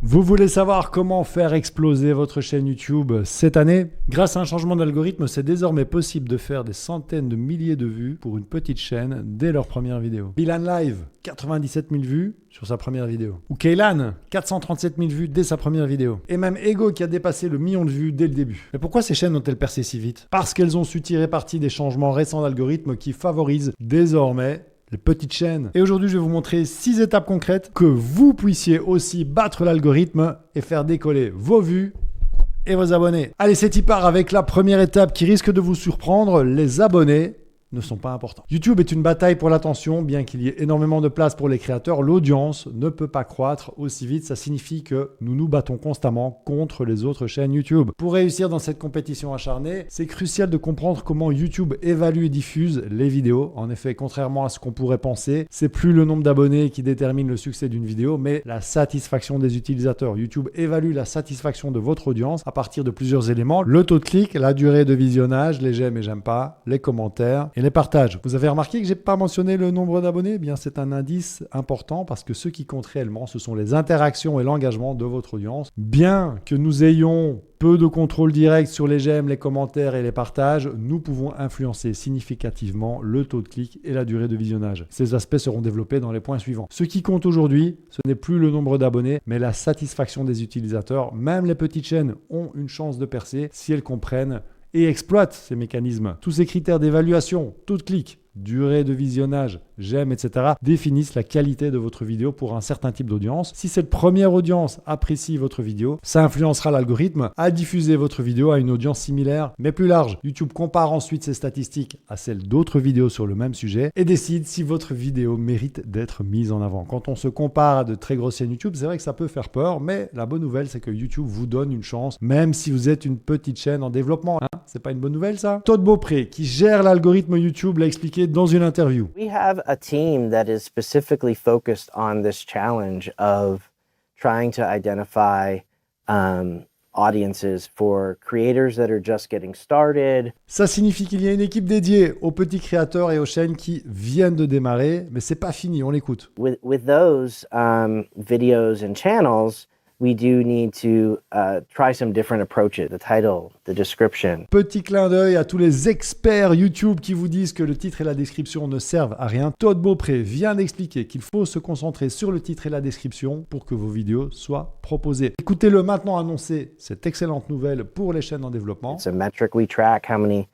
Vous voulez savoir comment faire exploser votre chaîne YouTube cette année? Grâce à un changement d'algorithme, c'est désormais possible de faire des centaines de milliers de vues pour une petite chaîne dès leur première vidéo. Bilan Live, 97 000 vues sur sa première vidéo. Ou Kaylan, 437 000 vues dès sa première vidéo. Et même Ego qui a dépassé le million de vues dès le début. Mais pourquoi ces chaînes ont-elles percé si vite? Parce qu'elles ont su tirer parti des changements récents d'algorithme qui favorisent désormais les petites chaînes. Et aujourd'hui, je vais vous montrer 6 étapes concrètes que vous puissiez aussi battre l'algorithme et faire décoller vos vues et vos abonnés. Allez, c'est y part avec la première étape qui risque de vous surprendre. Les abonnés ne sont pas importants. YouTube est une bataille pour l'attention, bien qu'il y ait énormément de place pour les créateurs, l'audience ne peut pas croître aussi vite. Ça signifie que nous nous battons constamment contre les autres chaînes YouTube. Pour réussir dans cette compétition acharnée, c'est crucial de comprendre comment YouTube évalue et diffuse les vidéos. En effet, contrairement à ce qu'on pourrait penser, c'est plus le nombre d'abonnés qui détermine le succès d'une vidéo, mais la satisfaction des utilisateurs. YouTube évalue la satisfaction de votre audience à partir de plusieurs éléments: le taux de clic, la durée de visionnage, les j'aime et j'aime pas, les commentaires et les partages. Vous avez remarqué que j'ai pas mentionné le nombre d'abonnés? Eh bien, c'est un indice important parce que ce qui compte réellement, ce sont les interactions et l'engagement de votre audience. Bien que nous ayons peu de contrôle direct sur les j'aime, les commentaires et les partages, nous pouvons influencer significativement le taux de clic et la durée de visionnage. Ces aspects seront développés dans les points suivants. Ce qui compte aujourd'hui, ce n'est plus le nombre d'abonnés, mais la satisfaction des utilisateurs. Même les petites chaînes ont une chance de percer si elles comprennent et exploitent ces mécanismes. Tous ces critères d'évaluation, taux de clic, durée de visionnage, j'aime, etc. définissent la qualité de votre vidéo pour un certain type d'audience. Si cette première audience apprécie votre vidéo, ça influencera l'algorithme à diffuser votre vidéo à une audience similaire mais plus large. YouTube compare ensuite ces statistiques à celles d'autres vidéos sur le même sujet et décide si votre vidéo mérite d'être mise en avant. Quand on se compare à de très grosses chaînes YouTube, c'est vrai que ça peut faire peur, mais la bonne nouvelle, c'est que YouTube vous donne une chance, même si vous êtes une petite chaîne en développement. C'est pas une bonne nouvelle, ça? Todd Beaupré, qui gère l'algorithme YouTube, l'a expliqué dans une interview. We have a team that is specifically focused on this challenge of trying to identify audiences for creators that are just getting started. Ça signifie qu'il y a une équipe dédiée aux petits créateurs et aux chaînes qui viennent de démarrer, mais c'est pas fini, on l'écoute. With those videos and channels, we do need to try some different approaches, the title, the description. Petit clin d'œil à tous les experts YouTube qui vous disent que le titre et la description ne servent à rien. Todd Beaupré vient d'expliquer qu'il faut se concentrer sur le titre et la description pour que vos vidéos soient proposées. Écoutez-le maintenant annoncer cette excellente nouvelle pour les chaînes en développement. It's a metric we track, how many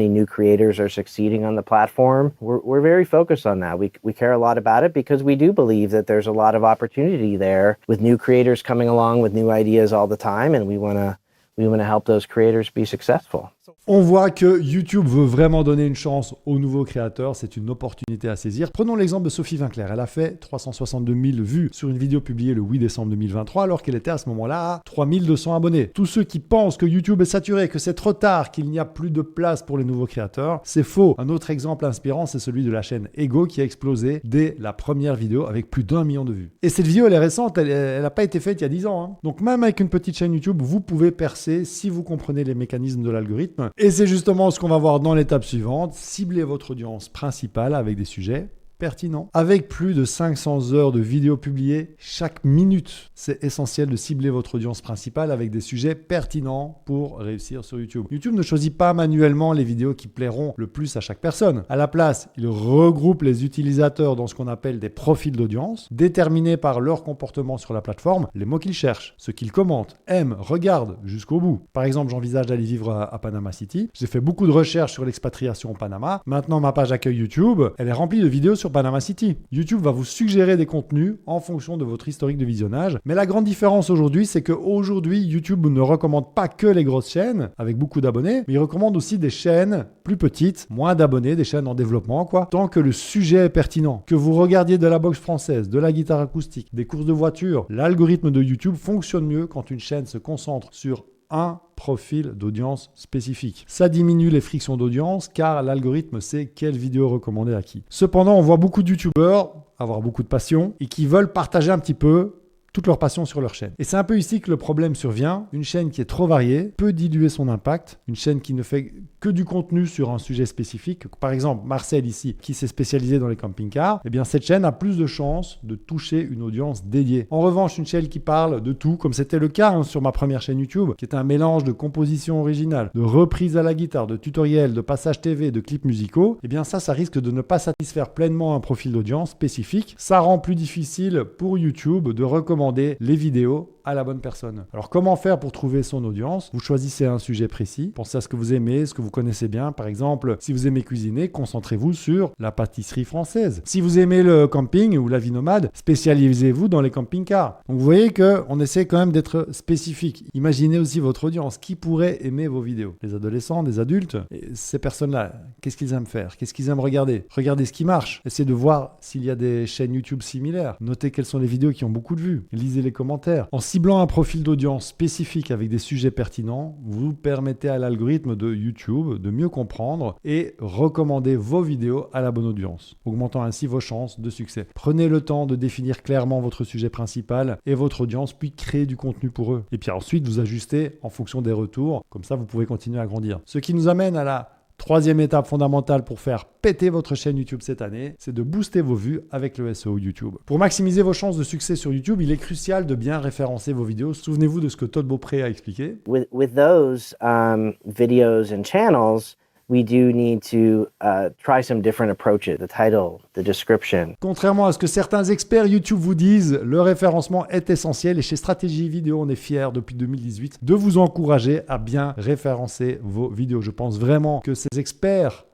new creators are succeeding on the platform. We're very focused on that. We care a lot about it because we do believe that there's a lot of opportunity there with new creators coming along with new ideas all the time, and we want to help those creators be successful. On voit que YouTube veut vraiment donner une chance aux nouveaux créateurs. C'est une opportunité à saisir. Prenons l'exemple de Sophie Winkler. Elle a fait 362 000 vues sur une vidéo publiée le 8 décembre 2023 alors qu'elle était à ce moment-là à 3200 abonnés. Tous ceux qui pensent que YouTube est saturé, que c'est trop tard, qu'il n'y a plus de place pour les nouveaux créateurs, c'est faux. Un autre exemple inspirant, c'est celui de la chaîne Ego qui a explosé dès la première vidéo avec plus d'1 million de vues. Et cette vidéo, elle est récente. Elle n'a pas été faite il y a 10 ans. Donc même avec une petite chaîne YouTube, vous pouvez percer si vous comprenez les mécanismes de l'algorithme. Et c'est justement ce qu'on va voir dans l'étape suivante. Ciblez votre audience principale avec des sujets pertinent. Avec plus de 500 heures de vidéos publiées chaque minute, c'est essentiel de cibler votre audience principale avec des sujets pertinents pour réussir sur YouTube. YouTube ne choisit pas manuellement les vidéos qui plairont le plus à chaque personne. À la place, il regroupe les utilisateurs dans ce qu'on appelle des profils d'audience, déterminés par leur comportement sur la plateforme, les mots qu'ils cherchent, ce qu'ils commentent, aiment, regardent jusqu'au bout. Par exemple, j'envisage d'aller vivre à Panama City. J'ai fait beaucoup de recherches sur l'expatriation au Panama. Maintenant, ma page accueil YouTube, elle est remplie de vidéos sur Panama City. YouTube va vous suggérer des contenus en fonction de votre historique de visionnage. Mais la grande différence aujourd'hui, c'est qu'aujourd'hui, YouTube ne recommande pas que les grosses chaînes avec beaucoup d'abonnés, mais il recommande aussi des chaînes plus petites, moins d'abonnés, des chaînes en développement, quoi. Tant que le sujet est pertinent, que vous regardiez de la boxe française, de la guitare acoustique, des courses de voiture, l'algorithme de YouTube fonctionne mieux quand une chaîne se concentre sur un profil d'audience spécifique. Ça diminue les frictions d'audience car l'algorithme sait quelle vidéo recommander à qui. Cependant, on voit beaucoup de youtubeurs avoir beaucoup de passion et qui veulent partager un petit peu toute leur passion sur leur chaîne. Et c'est un peu ici que le problème survient. Une chaîne qui est trop variée peut diluer son impact. Une chaîne qui ne fait que du contenu sur un sujet spécifique, par exemple Marcel ici, qui s'est spécialisé dans les camping-cars, eh bien cette chaîne a plus de chances de toucher une audience dédiée. En revanche, une chaîne qui parle de tout, comme c'était le cas sur ma première chaîne YouTube, qui est un mélange de composition originale, de reprise à la guitare, de tutoriels, de passages TV, de clips musicaux, eh bien ça risque de ne pas satisfaire pleinement un profil d'audience spécifique. Ça rend plus difficile pour YouTube de recommander les vidéos à la bonne personne. Alors comment faire pour trouver son audience? Vous choisissez un sujet précis, pensez à ce que vous aimez, ce que vous connaissez bien. Par exemple, si vous aimez cuisiner, concentrez-vous sur la pâtisserie française. Si vous aimez le camping ou la vie nomade, spécialisez-vous dans les camping-cars. Donc vous voyez qu'on essaie quand même d'être spécifique. Imaginez aussi votre audience. Qui pourrait aimer vos vidéos? Les adolescents, des adultes? Et ces personnes-là, qu'est-ce qu'ils aiment faire? Qu'est-ce qu'ils aiment regarder? Regardez ce qui marche. Essayez de voir s'il y a des chaînes YouTube similaires. Notez quelles sont les vidéos qui ont beaucoup de vues. Lisez les commentaires. En ciblant un profil d'audience spécifique avec des sujets pertinents, vous permettez à l'algorithme de YouTube de mieux comprendre et recommander vos vidéos à la bonne audience, augmentant ainsi vos chances de succès. Prenez le temps de définir clairement votre sujet principal et votre audience, puis créez du contenu pour eux. Et puis ensuite, vous ajustez en fonction des retours. Comme ça, vous pouvez continuer à grandir. Ce qui nous amène à la troisième étape fondamentale pour faire péter votre chaîne YouTube cette année, c'est de booster vos vues avec le SEO YouTube. Pour maximiser vos chances de succès sur YouTube, il est crucial de bien référencer vos vidéos. Souvenez-vous de ce que Todd Beaupré a expliqué. With those videos and channels, we do need to try some different approaches, the title, the description. Contrairement à ce que certains experts YouTube vous disent, le référencement est essentiel et chez Stratégie Vidéo, on est fiers depuis 2018 de vous encourager à bien référencer vos vidéos. Je pense vraiment que ces experts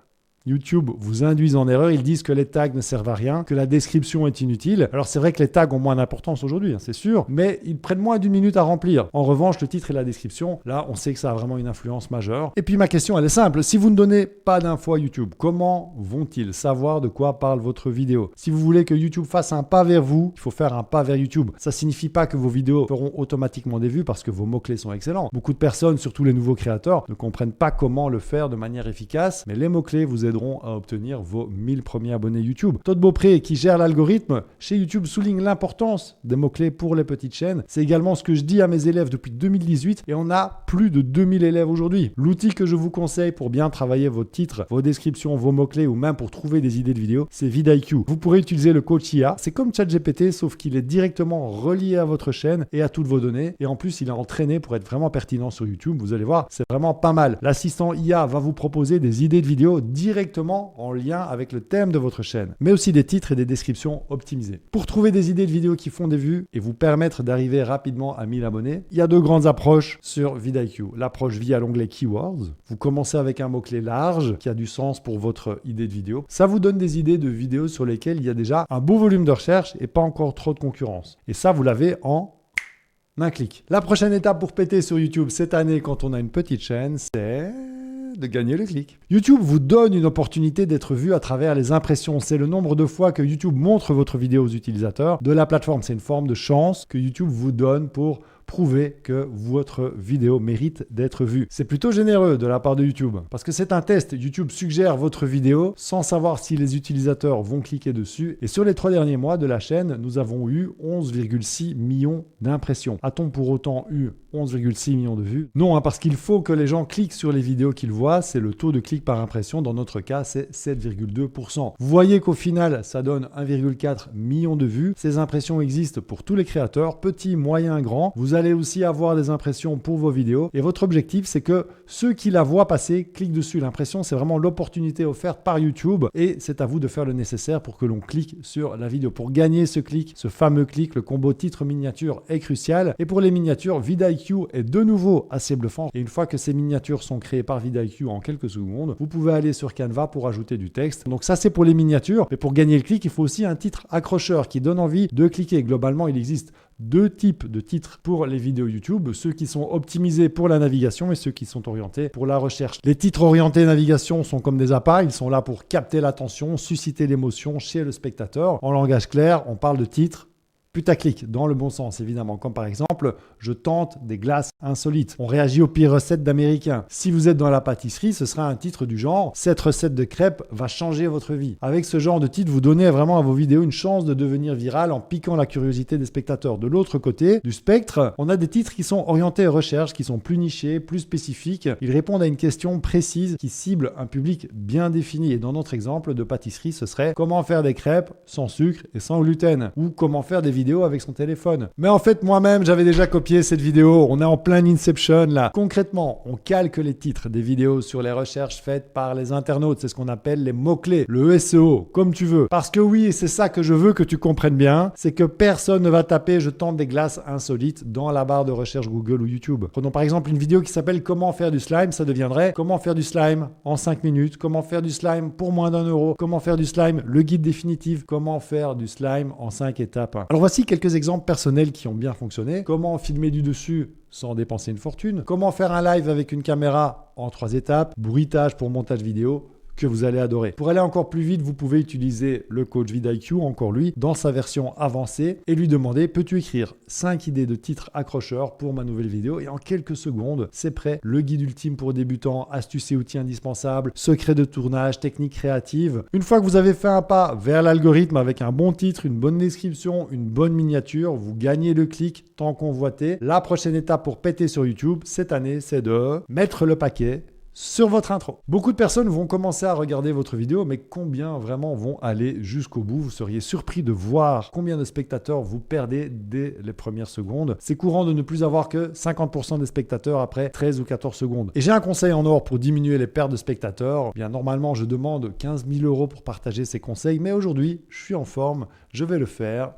YouTube vous induisent en erreur, ils disent que les tags ne servent à rien, que la description est inutile. Alors c'est vrai que les tags ont moins d'importance aujourd'hui, c'est sûr, mais ils prennent moins d'une minute à remplir. En revanche, le titre et la description, là on sait que ça a vraiment une influence majeure. Et puis ma question elle est simple, si vous ne donnez pas d'infos à YouTube, comment vont-ils savoir de quoi parle votre vidéo? Si vous voulez que YouTube fasse un pas vers vous, il faut faire un pas vers YouTube. Ça signifie pas que vos vidéos feront automatiquement des vues parce que vos mots-clés sont excellents. Beaucoup de personnes, surtout les nouveaux créateurs, ne comprennent pas comment le faire de manière efficace, mais les mots-clés vous aideront à obtenir vos 1000 premiers abonnés YouTube. Todd Beaupré, qui gère l'algorithme chez YouTube, souligne l'importance des mots-clés pour les petites chaînes. C'est également ce que je dis à mes élèves depuis 2018 et on a plus de 2000 élèves aujourd'hui. L'outil que je vous conseille pour bien travailler vos titres, vos descriptions, vos mots-clés ou même pour trouver des idées de vidéos, c'est vidIQ. Vous pourrez utiliser le coach IA. C'est comme ChatGPT, sauf qu'il est directement relié à votre chaîne et à toutes vos données. Et en plus, il est entraîné pour être vraiment pertinent sur YouTube. Vous allez voir, c'est vraiment pas mal. L'assistant IA va vous proposer des idées de vidéos directement en lien avec le thème de votre chaîne, mais aussi des titres et des descriptions optimisées. Pour trouver des idées de vidéos qui font des vues et vous permettre d'arriver rapidement à 1000 abonnés, il y a deux grandes approches sur vidIQ. L'approche via l'onglet Keywords. Vous commencez avec un mot-clé large qui a du sens pour votre idée de vidéo. Ça vous donne des idées de vidéos sur lesquelles il y a déjà un beau volume de recherche et pas encore trop de concurrence. Et ça, vous l'avez en un clic. La prochaine étape pour péter sur YouTube cette année quand on a une petite chaîne, c'est de gagner le clic. YouTube vous donne une opportunité d'être vu à travers les impressions. C'est le nombre de fois que YouTube montre votre vidéo aux utilisateurs de la plateforme. C'est une forme de chance que YouTube vous donne pour prouver que votre vidéo mérite d'être vue. C'est plutôt généreux de la part de YouTube parce que c'est un test. YouTube suggère votre vidéo sans savoir si les utilisateurs vont cliquer dessus. Et sur les 3 derniers mois de la chaîne, nous avons eu 11,6 millions d'impressions. A-t-on pour autant eu 11,6 millions de vues? Non, parce qu'il faut que les gens cliquent sur les vidéos qu'ils voient. C'est le taux de clic par impression. Dans notre cas, c'est 7,2%. Vous voyez qu'au final, ça donne 1,4 million de vues. Ces impressions existent pour tous les créateurs, petits, moyens, grands. Vous allez aussi avoir des impressions pour vos vidéos. Et votre objectif, c'est que ceux qui la voient passer cliquent dessus. L'impression, c'est vraiment l'opportunité offerte par YouTube. Et c'est à vous de faire le nécessaire pour que l'on clique sur la vidéo. Pour gagner ce clic, ce fameux clic, le combo titre-miniature est crucial. Et pour les miniatures, vidIQ est de nouveau assez bluffant. Et une fois que ces miniatures sont créées par vidIQ en quelques secondes, vous pouvez aller sur Canva pour ajouter du texte. Donc ça, c'est pour les miniatures. Mais pour gagner le clic, il faut aussi un titre accrocheur qui donne envie de cliquer. Globalement, il existe 2 types de titres pour les vidéos YouTube, ceux qui sont optimisés pour la navigation et ceux qui sont orientés pour la recherche. Les titres orientés navigation sont comme des appâts, ils sont là pour capter l'attention, susciter l'émotion chez le spectateur. En langage clair, on parle de titres putaclic, dans le bon sens évidemment, comme par exemple « Je tente des glaces insolites ». On réagit aux pires recettes d'Américains. Si vous êtes dans la pâtisserie, ce sera un titre du genre « Cette recette de crêpes va changer votre vie ». Avec ce genre de titre, vous donnez vraiment à vos vidéos une chance de devenir virale en piquant la curiosité des spectateurs. De l'autre côté du spectre, on a des titres qui sont orientés recherche, qui sont plus nichés, plus spécifiques. Ils répondent à une question précise qui cible un public bien défini. Et dans notre exemple de pâtisserie, ce serait « Comment faire des crêpes sans sucre et sans gluten » ou « Comment faire des vidéos avec son téléphone ». Mais en fait, moi-même, j'avais déjà copié cette vidéo. On est en plein Inception là. Concrètement, on calque les titres des vidéos sur les recherches faites par les internautes. C'est ce qu'on appelle les mots-clés, le SEO, comme tu veux. Parce que oui, c'est ça que je veux que tu comprennes bien, c'est que personne ne va taper « Je tente des glaces insolites » dans la barre de recherche Google ou YouTube. Prenons par exemple une vidéo qui s'appelle « Comment faire du slime », ça deviendrait « Comment faire du slime en 5 minutes », « Comment faire du slime pour moins d'€1 », « Comment faire du slime, le guide définitif », « Comment faire du slime en 5 étapes ». Alors voici quelques exemples personnels qui ont bien fonctionné. Comment filmer du dessus sans dépenser une fortune. Comment faire un live avec une caméra en 3 étapes. Bruitage pour montage vidéo, que vous allez adorer. Pour aller encore plus vite, vous pouvez utiliser le coach vidIQ, encore lui, dans sa version avancée et lui demander « Peux-tu écrire 5 idées de titres accrocheurs pour ma nouvelle vidéo ?» Et en quelques secondes, c'est prêt. Le guide ultime pour débutants, astuces et outils indispensables, secrets de tournage, techniques créatives. Une fois que vous avez fait un pas vers l'algorithme avec un bon titre, une bonne description, une bonne miniature, vous gagnez le clic tant convoité. La prochaine étape pour péter sur YouTube cette année, c'est de mettre le paquet sur votre intro. Beaucoup de personnes vont commencer à regarder votre vidéo, mais combien vraiment vont aller jusqu'au bout? Vous seriez surpris de voir combien de spectateurs vous perdez dès les premières secondes. C'est courant de ne plus avoir que 50% des spectateurs après 13 ou 14 secondes. Et j'ai un conseil en or pour diminuer les pertes de spectateurs. Bien, normalement, je demande 15 000 € pour partager ces conseils, mais aujourd'hui, je suis en forme, je vais le faire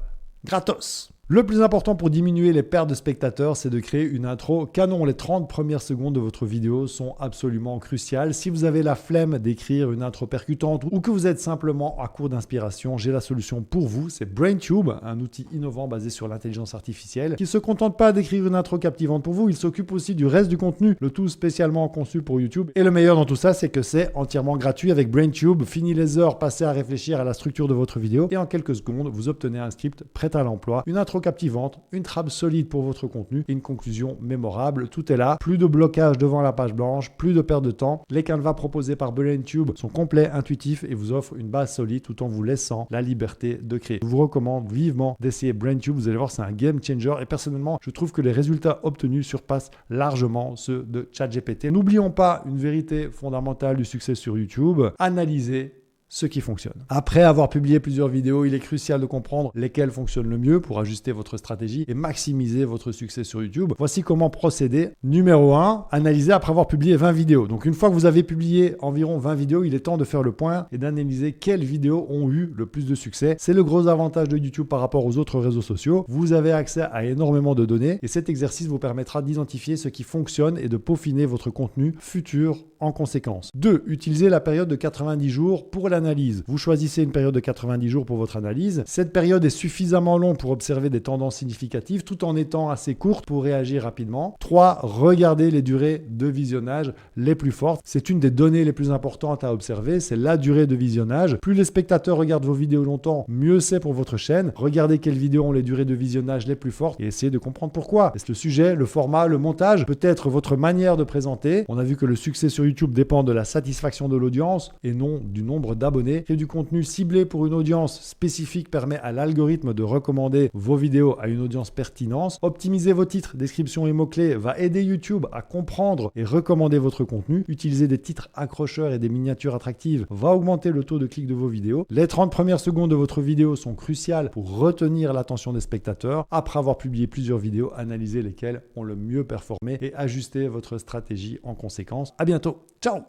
gratos. Le plus important pour diminuer les pertes de spectateurs, c'est de créer une intro canon. Les 30 premières secondes de votre vidéo sont absolument cruciales. Si vous avez la flemme d'écrire une intro percutante ou que vous êtes simplement à court d'inspiration, j'ai la solution pour vous. C'est BrainTube, un outil innovant basé sur l'intelligence artificielle qui ne se contente pas d'écrire une intro captivante pour vous, il s'occupe aussi du reste du contenu, le tout spécialement conçu pour YouTube. Et le meilleur dans tout ça, c'est que c'est entièrement gratuit avec BrainTube. Fini les heures passées à réfléchir à la structure de votre vidéo et en quelques secondes, vous obtenez un script prêt à l'emploi, une intro captivante, une trame solide pour votre contenu et une conclusion mémorable. Tout est là. Plus de blocage devant la page blanche, plus de perte de temps. Les canevas proposés par BrainTube sont complets, intuitifs et vous offrent une base solide tout en vous laissant la liberté de créer. Je vous recommande vivement d'essayer BrainTube. Vous allez voir, c'est un game changer et personnellement, je trouve que les résultats obtenus surpassent largement ceux de ChatGPT. N'oublions pas une vérité fondamentale du succès sur YouTube. Analysez ce qui fonctionne. Après avoir publié plusieurs vidéos, il est crucial de comprendre lesquelles fonctionnent le mieux pour ajuster votre stratégie et maximiser votre succès sur YouTube. Voici comment procéder. Numéro 1, analyser après avoir publié 20 vidéos. Donc une fois que vous avez publié environ 20 vidéos, il est temps de faire le point et d'analyser quelles vidéos ont eu le plus de succès. C'est le gros avantage de YouTube par rapport aux autres réseaux sociaux. Vous avez accès à énormément de données et cet exercice vous permettra d'identifier ce qui fonctionne et de peaufiner votre contenu futur en conséquence. 2. Utilisez la période de 90 jours pour l'analyse. Vous choisissez une période de 90 jours pour votre analyse. Cette période est suffisamment longue pour observer des tendances significatives tout en étant assez courte pour réagir rapidement. 3. Regardez les durées de visionnage les plus fortes. C'est une des données les plus importantes à observer, c'est la durée de visionnage. Plus les spectateurs regardent vos vidéos longtemps, mieux c'est pour votre chaîne. Regardez quelles vidéos ont les durées de visionnage les plus fortes et essayez de comprendre pourquoi. Est-ce le sujet, le format, le montage, peut-être votre manière de présenter? On a vu que le succès sur YouTube dépend de la satisfaction de l'audience et non du nombre d'abonnés. Créer du contenu ciblé pour une audience spécifique permet à l'algorithme de recommander vos vidéos à une audience pertinente. Optimiser vos titres, descriptions et mots-clés va aider YouTube à comprendre et recommander votre contenu. Utiliser des titres accrocheurs et des miniatures attractives va augmenter le taux de clic de vos vidéos. Les 30 premières secondes de votre vidéo sont cruciales pour retenir l'attention des spectateurs. Après avoir publié plusieurs vidéos, analysez lesquelles ont le mieux performé et ajustez votre stratégie en conséquence. À bientôt. Ciao!